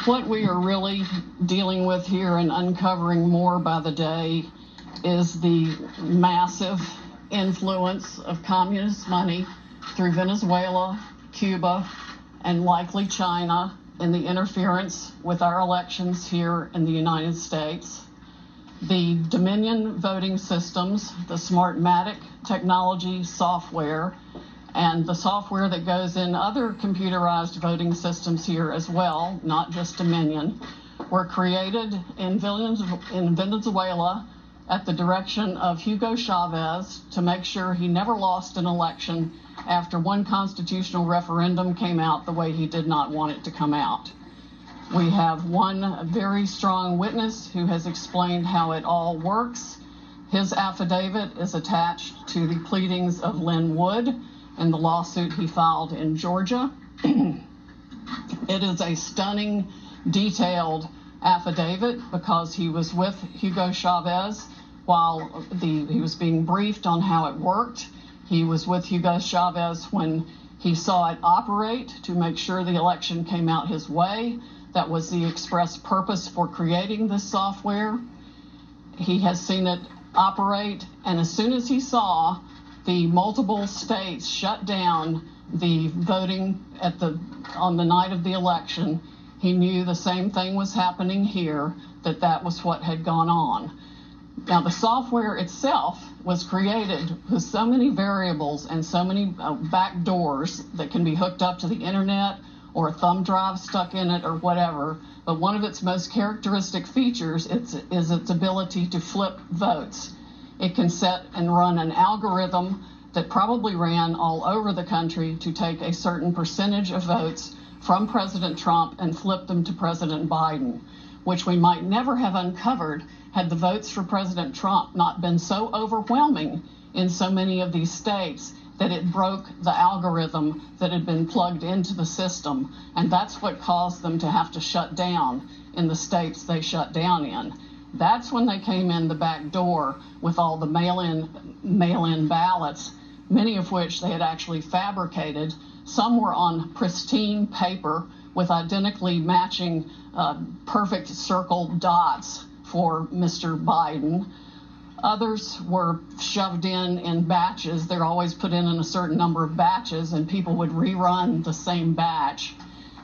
What we are really dealing with here and uncovering more by the day is the massive influence of communist money through Venezuela, Cuba, and likely China in the interference with our elections here in the United States. The Dominion voting systems, the Smartmatic technology software, and the software that goes in other computerized voting systems here as well, not just Dominion, were created in Venezuela at the direction of Hugo Chavez to make sure he never lost an election after one constitutional referendum came out the way he did not want it to come out. We have one very strong witness who has explained how it all works. His affidavit is attached to the pleadings of Lynn Wood in the lawsuit he filed in Georgia. It is a stunning, detailed affidavit because he was with Hugo Chavez while he was being briefed on how it worked. He was with Hugo Chavez when he saw it operate to make sure the election came out his way. That was the express purpose for creating this software. He has seen it operate, and as soon as he saw the multiple states shut down the voting on the night of the election, he knew the same thing was happening here, that was what had gone on. Now, the software itself was created with so many variables and so many back doors that can be hooked up to the internet or a thumb drive stuck in it or whatever. But one of its most characteristic features is its ability to flip votes. It can set and run an algorithm that probably ran all over the country to take a certain percentage of votes from President Trump and flip them to President Biden, which we might never have uncovered had the votes for President Trump not been so overwhelming in so many of these states that it broke the algorithm that had been plugged into the system. And that's what caused them to have to shut down in the states they shut down in. That's when they came in the back door with all the mail-in ballots, many of which they had actually fabricated. Some were on pristine paper with identically matching perfect circle dots for Mr. Biden. Others were shoved in batches. They're always put in a certain number of batches, and people would rerun the same batch.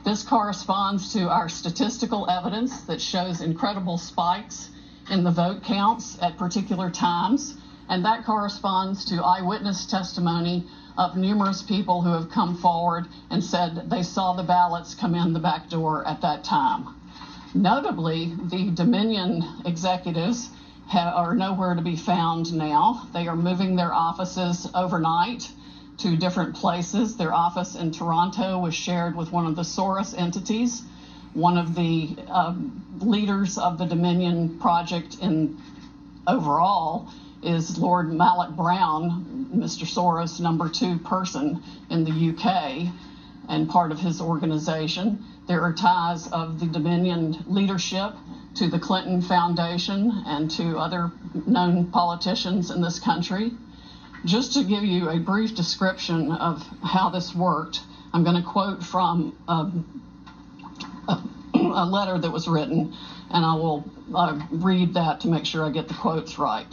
This corresponds to our statistical evidence that shows incredible spikes in the vote counts at particular times, and that corresponds to eyewitness testimony of numerous people who have come forward and said they saw the ballots come in the back door at that time. Notably, the Dominion executives are nowhere to be found now. They are moving their offices overnight to different places. Their office in Toronto was shared with one of the Soros entities. One of the leaders of the Dominion project overall is Lord Malloch Brown, Mr. Soros' number 2 person in the UK, and part of his organization. There are ties of the Dominion leadership to the Clinton Foundation and to other known politicians in this country. Just to give you a brief description of how this worked, I'm going to quote from a letter that was written, and I will read that to make sure I get the quotes right.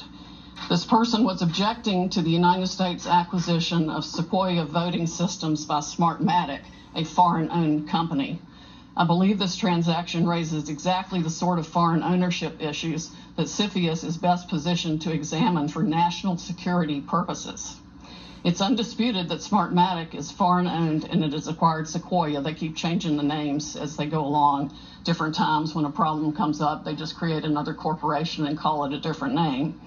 This person was objecting to the United States acquisition of Sequoia voting systems by Smartmatic, a foreign-owned company. I believe this transaction raises exactly the sort of foreign ownership issues that CFIUS is best positioned to examine for national security purposes. It's undisputed that Smartmatic is foreign-owned and it has acquired Sequoia. They keep changing the names as they go along. Different times when a problem comes up, they just create another corporation and call it a different name.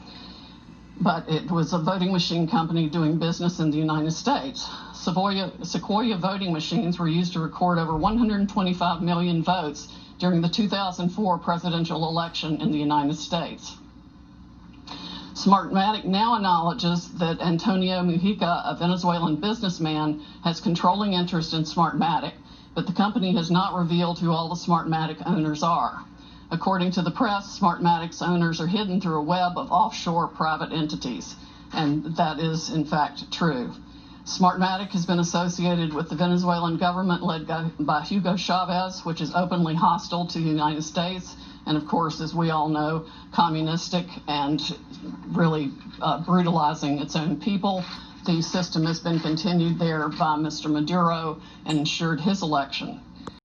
But it was a voting machine company doing business in the United States. Sequoia voting machines were used to record over 125 million votes during the 2004 presidential election in the United States. Smartmatic now acknowledges that Antonio Mujica, a Venezuelan businessman, has controlling interest in Smartmatic, but the company has not revealed who all the Smartmatic owners are. According to the press, Smartmatic's owners are hidden through a web of offshore private entities, and that is in fact true. Smartmatic has been associated with the Venezuelan government led by Hugo Chavez, which is openly hostile to the United States, and of course, as we all know, communistic and really brutalizing its own people. The system has been continued there by Mr. Maduro and ensured his election.